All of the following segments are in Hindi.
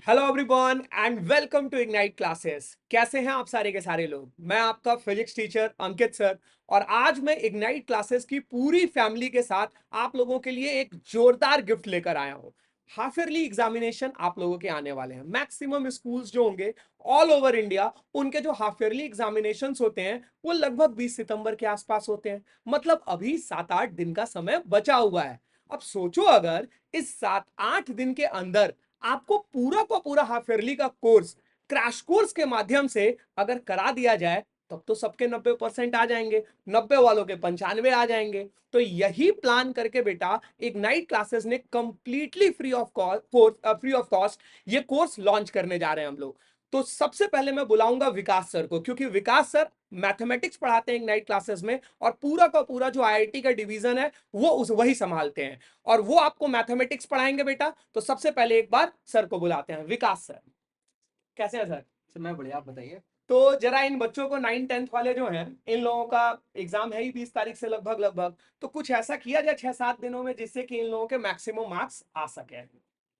Hello everyone and welcome to Ignite Classes. कैसे हैं आप सारे के सारे लोग। मैं आपका फिजिक्स टीचर अंकित सर और आज मैं इग्नाइट क्लासेस की पूरी फैमिली के साथ आप लोगों के लिए एक जोरदार गिफ्ट लेकर आया हूं। हाफ ईयरली एग्जामिनेशन आप लोगों के आने वाले हैं। मैक्सिमम स्कूल्स जो होंगे ऑल ओवर इंडिया, उनके जो हाफ ईयरली एग्जामिनेशंस होते हैं वो लगभग 20 सितंबर के आसपास होते हैं। मतलब अभी 7-8 दिन का समय बचा हुआ है। अब सोचो, अगर इस 7-8 दिन के अंदर आपको पूरा का पूरा हाफ ईयरली का कोर्स क्रैश कोर्स के माध्यम से अगर करा दिया जाए, तब तो सबके 90% आ जाएंगे, 90 वालों के 95 आ जाएंगे। तो यही प्लान करके बेटा इग्नाइट क्लासेस ने कंप्लीटली फ्री ऑफ कॉस्ट ये कोर्स लॉन्च करने जा रहे हैं हम लोग। तो सबसे पहले मैं बुलाऊंगा विकास सर को, क्योंकि विकास सर मैथमेटिक्स पढ़ाते हैं इग्नाइट क्लासेस में और पूरा का पूरा जो आईआईटी का डिवीजन है वो उस वही संभालते हैं और वो आपको मैथमेटिक्स पढ़ाएंगे बेटा। तो सबसे पहले एक बार सर को बुलाते हैं। विकास सर, कैसे हैं सर? सर मैं बढ़िया, आप बताइए। तो जरा इन बच्चों को 9-10th वाले जो हैं, इन लोगों का एग्जाम है ही 20 तारीख से लगभग लगभग। तो कुछ ऐसा किया जाए 6-7 दिनों में जिससे कि इन लोगों के मैक्सिमम मार्क्स आ सके।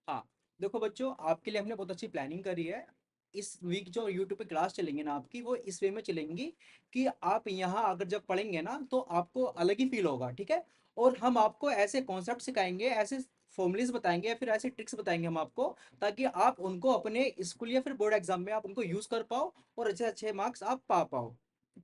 हाँ, देखो बच्चों, आपके लिए हमने बहुत अच्छी प्लानिंग करी है। इस वीक जो यूट्यूब पे क्लास चलेंगी ना आपकी, वो इस वे में चलेंगी कि आप यहाँ अगर जब पढ़ेंगे ना तो आपको अलग ही फील होगा, ठीक है। और हम आपको ऐसे कॉन्सेप्ट सिखाएंगे, ऐसे फॉर्मूलेस बताएंगे या फिर ऐसे ट्रिक्स बताएंगे हम आपको, ताकि आप उनको अपने स्कूल या फिर बोर्ड एग्जाम में आप उनको यूज कर पाओ और अच्छे अच्छे मार्क्स आप पा पाओ।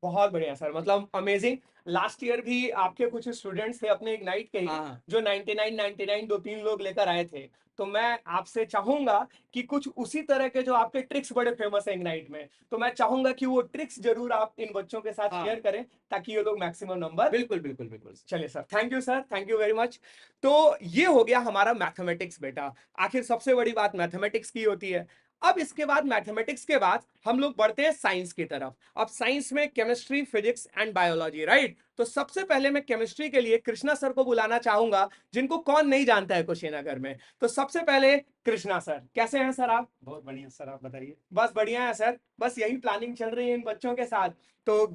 बहुत बढ़िया सर, मतलब अमेजिंग। लास्ट ईयर भी आपके कुछ स्टूडेंट्स थे अपने इग्नाइट के ही, हाँ जो 99 दो तीन लोग लेकर आए थे। तो मैं आपसे चाहूंगा कि कुछ उसी तरह के जो आपके ट्रिक्स बड़े फेमस है इग्नाइट में, तो मैं चाहूंगा कि वो ट्रिक्स जरूर आप इन बच्चों के साथ शेयर हाँ, करें ताकि ये लोग मैक्सिमम नंबर। बिल्कुल बिल्कुल बिल्कुल। चलिए sir, thank you sir, thank you very much. तो ये हो गया हमारा मैथमेटिक्स बेटा। आखिर सबसे बड़ी बात मैथमेटिक्स की होती है। अब इसके बाद मैथमेटिक्स के बाद हम लोग बढ़ते हैं साइंस की तरफ। अब साइंस में chemistry, physics and biology, right? तो सबसे पहले मैं केमिस्ट्री के लिए कृष्णा सर को बुलाना चाहूंगा, जिनको कौन नहीं जानता है कुशीनगर में। तो सबसे पहले कृष्णा सर, कैसे हैं सर आप? बहुत बढ़िया सर, आप बताइए। बस बढ़िया है सर, बस यही प्लानिंग चल रही है इन बच्चों के साथ। तो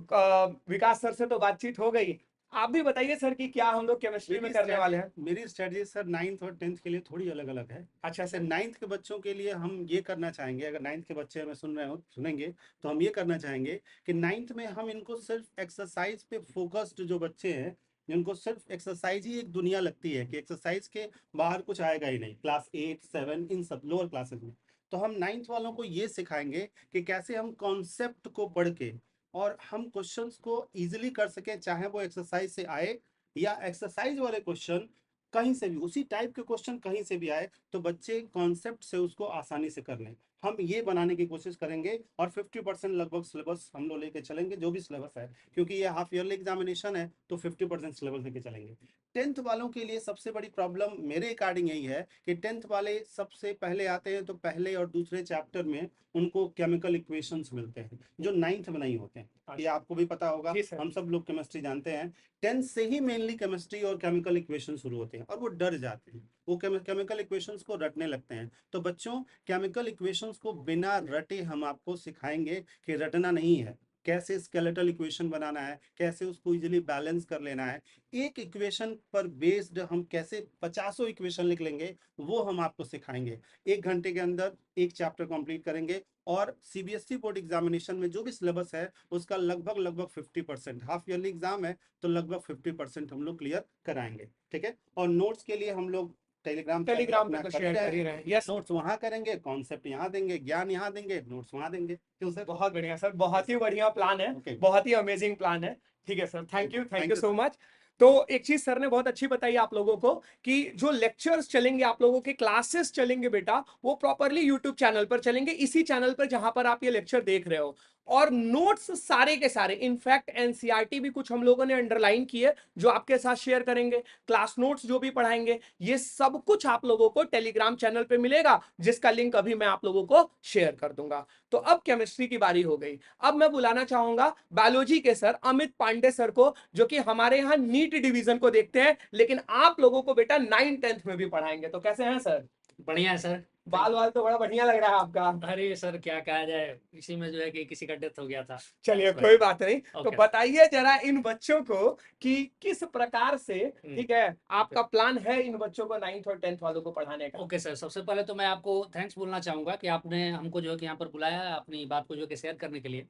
विकास सर से तो बातचीत हो गई। आप भी बताइए सर कि क्या हम लोग केमिस्ट्री में करने वाले हैं। मेरी स्ट्रेटजी सर 9th और 10th के लिए थोड़ी अलग अलग है। अच्छा जैसे सर। 9th के बच्चों के लिए हम ये करना चाहेंगे, अगर 9th के बच्चे हमें सुन रहे हो सुनेंगे, तो हम ये करना चाहेंगे कि 9th में हम इनको सिर्फ एक्सरसाइज पे फोकस्ड जो बच्चे हैं, जिनको सिर्फ एक्सरसाइज ही एक दुनिया लगती है कि एक्सरसाइज के बाहर कुछ आएगा ही नहीं, क्लास 8 7 इन सब लोअर क्लासेस में, तो हम 9th वालों को ये सिखाएंगे कि कैसे हम कॉन्सेप्ट को पढ़ के और हम क्वेश्चंस को इजीली कर सकें, चाहे वो एक्सरसाइज से आए या एक्सरसाइज वाले क्वेश्चन कहीं से भी, उसी टाइप के क्वेश्चन कहीं से भी आए तो बच्चे कॉन्सेप्ट से उसको आसानी से कर लें। हम ये बनाने की कोशिश करेंगे और 50% लगभग सिलेबस हम लोग लेके चलेंगे, जो भी सिलेबस है, क्योंकि ये हाफ ईयरली एग्जामिनेशन है तो 50% सिलेबस लेके चलेंगे। 10th वालों के लिए सबसे बड़ी प्रॉब्लम मेरे अकॉर्डिंग यही है कि 10th वाले सबसे पहले आते हैं तो पहले और दूसरे चैप्टर में उनको केमिकल इक्वेशंस मिलते हैं जो 9th में नहीं होते हैं। ये आपको भी पता होगा, जी सर। हम सब लोग केमिस्ट्री जानते हैं। 10th से ही मेनली केमिस्ट्री और केमिकल इक्वेशन शुरू होते हैं और वो डर जाते हैं, वो केमिकल इक्वेशंस को रटने लगते हैं। तो बच्चों, केमिकल इक्वेशंस को बिना रटे हम आपको सिखाएंगे कि रटना नहीं है, कैसे स्केलेटल इक्वेशन बनाना है, कैसे उसको इजीली बैलेंस कर लेना है, एक इक्वेशन पर बेस्ड हम कैसे 50 इक्वेशन लिख लेंगे, वो हम आपको सिखाएंगे। 1 घंटे के अंदर एक चैप्टर कंप्लीट करेंगे और सीबीएसई बोर्ड एग्जामिनेशन में जो भी सिलेबस है उसका लगभग लगभग 50%, हाफ ईयरली एग्जाम है तो लगभग 50% हम लोग क्लियर कराएंगे, ठीक है। और नोट्स के लिए हम लोग टेलीग्राम चैनल टेलीग्राम पे अपना तो शेयर करते कर ही हैं। रहे हैं। यस। नोट्स वहां करेंगे, कॉन्सेप्ट यहाँ देंगे, ज्ञान यहाँ देंगे, नोट्स वहां देंगे, क्यों सर? बहुत बढ़िया सर, बहुत ही बढ़िया प्लान है। ओके, बहुत ही अमेजिंग प्लान है। ठीक है sir, thank you thank you so sir. Much. तो एक चीज सर ने बहुत अच्छी बताई आप लोगों को कि जो लेक्चर्स चलेंगे, आप लोगों के क्लासेस चलेंगे बेटा, वो प्रॉपरली यूट्यूब चैनल पर चलेंगे, इसी चैनल पर जहां पर आप ये लेक्चर देख रहे हो। और नोट्स सारे के सारे, इनफैक्ट एनसीईआरटी भी कुछ हम लोगों ने अंडरलाइन किए जो आपके साथ शेयर करेंगे। क्लास नोट्स जो भी पढ़ाएंगे, ये सब कुछ आप लोगों को टेलीग्राम चैनल पे मिलेगा, जिसका लिंक अभी मैं आप लोगों को शेयर कर दूंगा। तो अब केमिस्ट्री की बारी हो गई। अब मैं बुलाना चाहूंगा बायोलॉजी के सर अमित पांडे सर को, जो कि हमारे यहाँ नीट डिवीजन को देखते हैं, लेकिन आप लोगों को बेटा 9-10th में भी पढ़ाएंगे। तो कैसे हैं सर? बढ़िया है सर। बाल वाल तो बड़ा बढ़िया लग रहा है आपका। अरे सर क्या कहा जाए, इसी में जो है कि किसी का डेथ हो गया था। चलिए That's कोई why. बात नहीं। तो Okay. बताइए जरा इन बच्चों को कि किस प्रकार से, ठीक है, आपका प्लान है इन बच्चों को 9th और 10th वालों को पढ़ाने का। ओके सर, सबसे पहले तो मैं आपको थैंक्स बोलना चाहूँगा कि आपने हमको जो है कि यहाँ पर बुलाया है अपनी बात को जो है कि शेयर करने के लिए।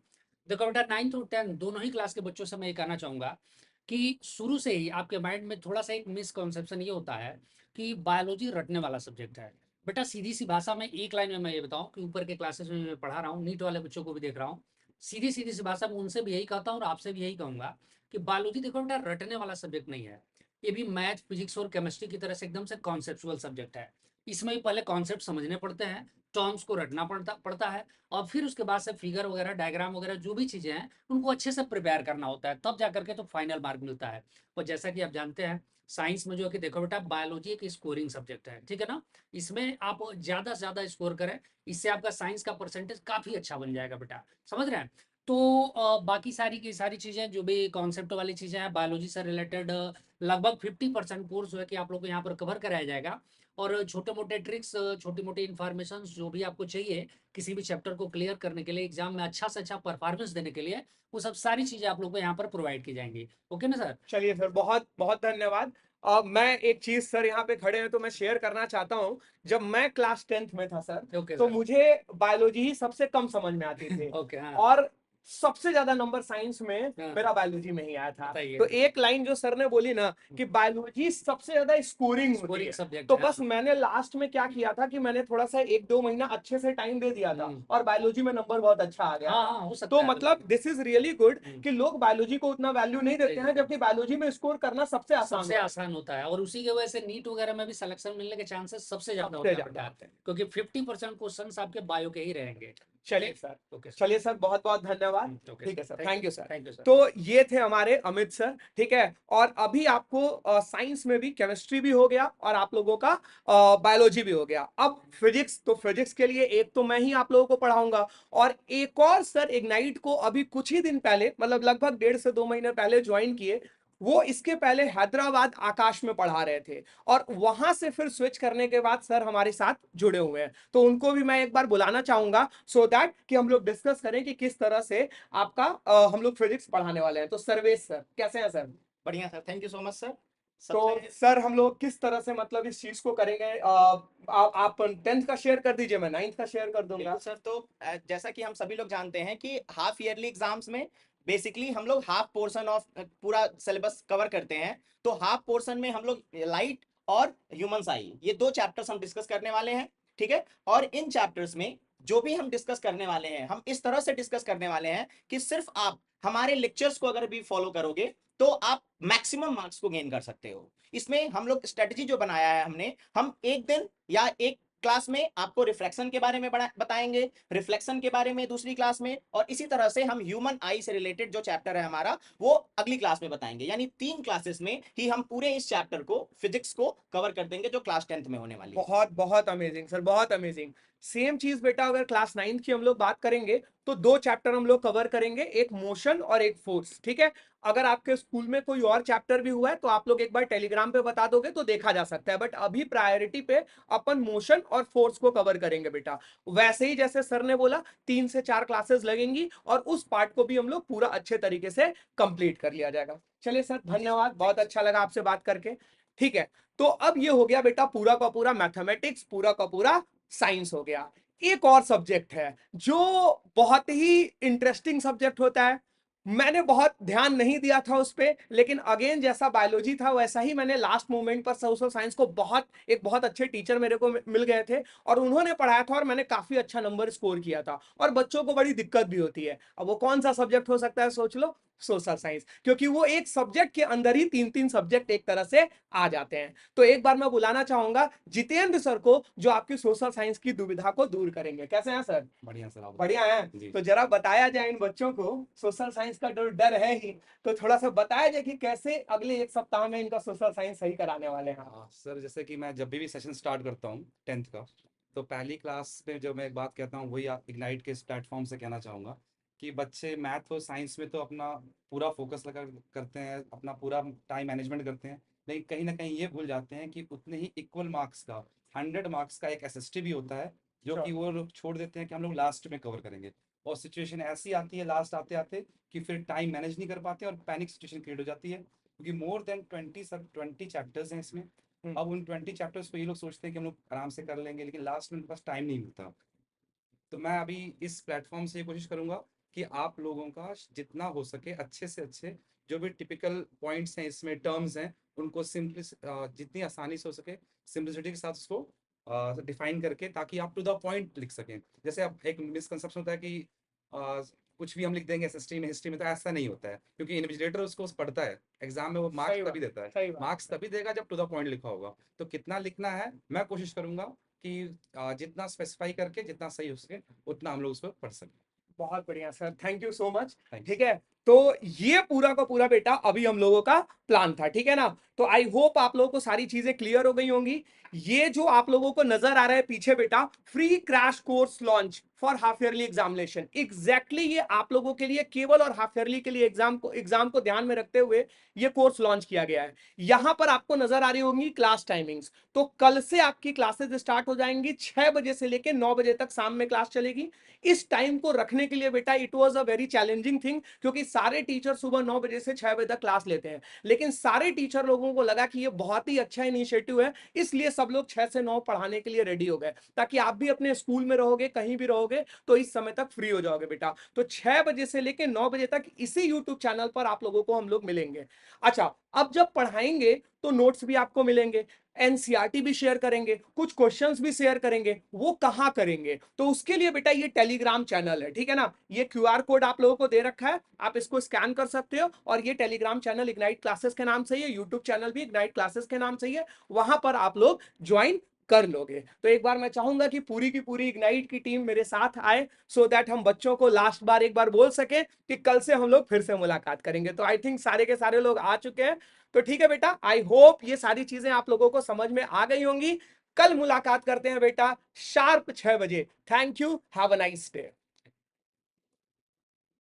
देखो बेटा, 9th और 10th दोनों ही क्लास के बच्चों से मैं ये कहना चाहूँगा कि शुरू से ही आपके माइंड में थोड़ा सा एक मिसकॉन्सेप्शन ये होता है कि बायोलॉजी रटने वाला सब्जेक्ट है। बेटा सीधी सी भाषा में एक लाइन में मैं ये बताऊँ कि ऊपर के क्लासेस में मैं पढ़ा रहा हूँ, नीट वाले बच्चों को भी देख रहा हूँ, सीधी सीधी सी भाषा में उनसे भी यही कहता हूँ और आपसे भी यही कहूँगा कि बायोलॉजी देखो बेटा रटने वाला सब्जेक्ट नहीं है। ये भी मैथ, फिजिक्स और केमिस्ट्री की तरह से एकदम से कॉन्सेप्चुअल सब्जेक्ट है। इसमें ही पहले कॉन्सेप्ट समझने पड़ते हैं, टर्म्स को रटना पड़ता पड़ता है और फिर उसके बाद से फिगर वगैरह, डायग्राम वगैरह जो भी चीज़ें हैं उनको अच्छे से प्रिपेयर करना होता है, तब जाकर के तो फाइनल मार्क मिलता है। और जैसा कि आप जानते हैं साइंस में जो है कि देखो बेटा बायोलॉजी एक स्कोरिंग सब्जेक्ट है, ठीक है ना। इसमें आप ज़्यादा से ज़्यादा स्कोर करें, इससे आपका साइंस का परसेंटेज काफ़ी अच्छा बन जाएगा बेटा, समझ रहे हैं। तो बाकी सारी की सारी चीज़ें जो भी कॉन्सेप्ट वाली चीज़ें हैं बायोलॉजी से रिलेटेड लगभग 50% कोर्स जो है कि आप लोग को यहाँ पर कवर कराया जाएगा। और छोटे मोटे ट्रिक्स, छोटी मोटी इन्फॉर्मेशन जो भी आपको चाहिए किसी भी चैप्टर को क्लियर करने के लिए, एग्जाम में अच्छा से अच्छा परफॉर्मेंस देने के लिए, वो सब सारी चीज़ें आप लोग को यहाँ पर प्रोवाइड की जाएंगी। ओके ना सर। चलिए सर, बहुत बहुत धन्यवाद। मैं एक चीज सर यहाँ पे खड़े हैं तो मैं शेयर करना चाहता हूँ। जब मैं क्लास 10th में था सर, ओके तो सर। मुझे बायोलॉजी ही सबसे कम समझ में आती थी ओके हाँ। और सबसे ज्यादा नंबर साइंस में हाँ। मेरा बायोलॉजी में ही आया था। बताइए। तो एक लाइन जो सर ने बोली ना कि बायोलॉजी सबसे ज्यादा स्कोरिंग होती स्कोरिंग है, सब्जेक्ट तो है। बस मैंने लास्ट में क्या किया था कि मैंने थोड़ा सा 1-2 महीना अच्छे से टाइम दे दिया था और बायोलॉजी में नंबर बहुत अच्छा आ गया हाँ था। हाँ हो सकता तो है मतलब बिल्कुल। दिस इज रियली गुड हम्म। कि लोग बायोलॉजी को उतना वैल्यू नहीं देते हैं, जबकि बायोलॉजी में स्कोर करना सबसे आसान सबसे होता है। आसान होता है और उसी की वजह से नीट वगैरह में भी सिलेक्शन मिलने के चांसेस सबसे ज्यादा सबसे होता है ज्यादा बेटा, होते हैं। क्योंकि 50% क्वेश्चंस आपके बायो के ही रहेंगे। चलिए सर, ओके सर। चलिए सर, बहुत बहुत धन्यवाद। ओके ठीक है sir, thank thank you sir. Thank you sir. तो ये थे हमारे अमित सर, ठीक है। और अभी आपको साइंस में भी केमिस्ट्री भी हो गया और आप लोगों का बायोलॉजी भी हो गया। अब फिजिक्स, तो फिजिक्स के लिए एक तो मैं ही आप लोगों को पढ़ाऊंगा और एक और सर इग्नाइट को अभी कुछ ही दिन पहले, मतलब लगभग 1.5 से 2 महीने पहले ज्वाइन किए। वो इसके पहले हैदराबाद आकाश में पढ़ा रहे थे और वहां से फिर स्विच करने के बाद सर हमारे साथ जुड़े हुए हैं। तो उनको भी मैं एक बार बुलाना चाहूंगा सो दैट कि हम लोग डिस्कस करें कि किस तरह से आपका हम लोग फिजिक्स पढ़ाने वाले हैं। तो सर्वेश सर, कैसे हैं सर? बढ़िया sir, thank you so much sir. तो सबसे सर हम लोग किस तरह से मतलब इस चीज को करेंगे? आप 10th का शेयर कर दीजिए, मैं 9th का शेयर कर दूंगा। बिल्कुल सर। तो जैसा कि हम सभी लोग जानते हैं कि हाफ ईयरली एग्जाम्स में बेसिकली हम लोग हाफ पोर्शन ऑफ पूरा सिलेबस कवर करते हैं। तो हाफ पोर्शन में हम लोग लाइट और ह्यूमन साई, ये दो चैप्टर्स हम डिस्कस करने वाले हैं, ठीक है। और इन चैप्टर्स में जो भी हम डिस्कस करने वाले हैं, हम इस तरह से डिस्कस करने वाले हैं कि सिर्फ आप हमारे लेक्चर्स को अगर भी फॉलो करोगे तो आप मैक्सिमम मार्क्स को गेन कर सकते हो। इसमें हम लोग स्ट्रेटजी जो बनाया है हमने, हम एक दिन या एक क्लास में आपको रिफ्लेक्शन के बारे में बताएंगे, रिफ्लेक्शन के बारे में दूसरी क्लास में, और इसी तरह से हम ह्यूमन आई से रिलेटेड जो चैप्टर है हमारा वो अगली क्लास में बताएंगे। यानी 3 क्लासेस में ही हम पूरे इस चैप्टर को, फिजिक्स को कवर कर देंगे जो क्लास 10th में होने वाली है। बहुत बहुत अमेजिंग सर, बहुत अमेजिंग। सेम चीज बेटा अगर क्लास 9th की हम लोग बात करेंगे तो 2 चैप्टर हम लोग कवर करेंगे, एक मोशन और एक फोर्स, ठीक है। अगर आपके स्कूल में कोई और चैप्टर भी हुआ है तो आप लोग एक बार टेलीग्राम पे बता दोगे तो देखा जा सकता है, बट अभी प्रायोरिटी पे अपन मोशन और फोर्स को कवर करेंगे बेटा। वैसे ही जैसे सर ने बोला 3 से 4 क्लासेस लगेंगी और उस पार्ट को भी हम लोग पूरा अच्छे तरीके से कंप्लीट कर लिया जाएगा। चलिए सर, धन्यवाद, बहुत अच्छा लगा आपसे बात करके। ठीक है, तो अब ये हो गया बेटा पूरा का पूरा मैथमेटिक्स, पूरा का पूरा साइंस हो गया। एक और सब्जेक्ट है जो बहुत ही इंटरेस्टिंग सब्जेक्ट होता है। मैंने बहुत ध्यान नहीं दिया था उस पे, लेकिन अगेन जैसा बायोलॉजी था वैसा ही मैंने लास्ट मोमेंट पर सोशल साइंस को एक बहुत अच्छे टीचर मेरे को मिल गए थे और उन्होंने पढ़ाया था और मैंने काफी अच्छा नंबर स्कोर किया था। और बच्चों को बड़ी दिक्कत भी होती है। अब वो कौन सा सब्जेक्ट हो सकता है सोच लो, सोशल साइंस, क्योंकि वो एक सब्जेक्ट के अंदर ही 3-3 सब्जेक्ट एक तरह से आ जाते हैं। तो एक बार मैं बुलाना चाहूंगा जितेंद्र सर को, जो आपकी सोशल साइंस की दुविधा को दूर करेंगे। कैसे हैं सर? बढ़िया सर, आप बढ़िया है। जी। तो जरा बताया जाए इन बच्चों को, सोशल साइंस का डर है ही, तो थोड़ा सा बताया जाए कि कैसे अगले 1 सप्ताह में इनका सोशल साइंस सही कराने वाले हैं आप। सर जैसे कि मैं जब भी सेशन स्टार्ट करता हूँ 10th का, तो पहली क्लास में जो मैं एक बात कहता हूँ वही आप इग्नाइट के इस प्लेटफॉर्म से कहना चाहूँगा कि बच्चे मैथ और साइंस में तो अपना पूरा फोकस लगा करते हैं, अपना पूरा टाइम मैनेजमेंट करते हैं, लेकिन कहीं ना कहीं ये भूल जाते हैं कि उतने ही इक्वल मार्क्स का 100 मार्क्स का एक एसएसटी भी होता है, जो कि वो लोग छोड़ देते हैं कि हम लोग लास्ट में कवर करेंगे, और सिचुएशन ऐसी आती है लास्ट आते आते कि फिर टाइम मैनेज नहीं कर पाते और पैनिक सिचुएशन क्रिएट हो जाती है, क्योंकि मोर देन 20 चैप्टर्स हैं इसमें। अब उन 20 चैप्टर्स को ये लोग सोचते हैं कि हम लोग आराम से कर लेंगे, लेकिन लास्ट में उनके पास टाइम नहीं मिलता। तो मैं अभी इस प्लेटफॉर्म से ये कोशिश करूंगा कि आप लोगों का जितना हो सके अच्छे से अच्छे जो भी टिपिकल पॉइंट्स हैं इसमें, टर्म्स हैं, उनको जितनी आसानी से हो सके सिंप्लिसिटी के साथ उसको डिफाइन करके, ताकि आप टू द पॉइंट लिख सकें। जैसे अब एक मिसकंसेप्शन होता है कि कुछ भी हम लिख देंगे एसएसटी में, हिस्ट्री में, तो ऐसा नहीं होता है, क्योंकि इन्विजिलेटर उसको पढ़ता है एग्जाम में, वो सही मार्क्स बात, तभी देता है, सही बात। मार्क्स तभी देगा जब टू द पॉइंट लिखा होगा। तो कितना लिखना है मैं कोशिश करूंगा कि जितना स्पेसिफाई करके जितना सही हो सके उतना हम लोग उसको पढ़ सकें। बहुत बढ़िया sir, thank you so much. Thanks. ठीक है, तो ये पूरा का पूरा बेटा अभी हम लोगों का प्लान था, ठीक है ना। तो आई होप आप लोगों को सारी चीजें क्लियर हो गई होंगी। ये जो आप लोगों को नजर आ रहा है पीछे बेटा, free crash course launch for half yearly examination, exactly ये आप लोगों के लिए केवल और हाफ ईयरली के लिए एग्जाम को ध्यान में रखते हुए ये कोर्स लॉन्च किया गया है। यहां पर आपको नजर आ रही होंगी क्लास टाइमिंग्स। तो कल से आपकी क्लासेस स्टार्ट हो जाएंगी, 6 बजे से लेकर 9 बजे तक शाम में क्लास चलेगी। इस टाइम को रखने के लिए बेटा it was a very challenging thing, क्योंकि सारे टीचर सुबह 9 बजे से 6 बजे तक क्लास लेते हैं, लेकिन सारे टीचर लोगों को लगा कि ये बहुत ही अच्छा इनिशिएटिव है, इसलिए सब लोग 6 से 9 पढ़ाने के लिए रेडी हो गए, ताकि आप भी अपने स्कूल में रहोगे, कहीं भी रहोगे, तो इस समय तक फ्री हो जाओगे बेटा। तो 6 बजे से लेकर 9 बजे तक इसी यूट्यूब चैनल पर आप लोगों को हम लोग मिलेंगे। अच्छा, अब जब पढ़ाएंगे तो नोट्स भी आपको मिलेंगे, एनसीईआरटी भी शेयर करेंगे, कुछ क्वेश्चंस भी शेयर करेंगे। वो कहां करेंगे? तो उसके लिए बेटा ये टेलीग्राम चैनल है, ठीक है ना। ये क्यूआर कोड आप लोगों को दे रखा है, आप इसको स्कैन कर सकते हो, और ये टेलीग्राम चैनल इग्नाइट क्लासेस के नाम से ही है, यूट्यूब चैनल भी इग्नाइट क्लासेस के नाम से ही है, वहां पर आप लोग ज्वाइन कर लोगे। तो एक बार मैं चाहूंगा कि पूरी की पूरी इग्नाइट की टीम मेरे साथ आए, सो दैट हम बच्चों को लास्ट बार एक बार बोल सके कि कल से हम लोग फिर से मुलाकात करेंगे। तो आई थिंक सारे के सारे लोग आ चुके हैं। तो ठीक है बेटा, आई होप ये सारी चीजें आप लोगों को समझ में आ गई होंगी। कल मुलाकात करते हैं बेटा शार्प 6 बजे। Thank you, have a nice day.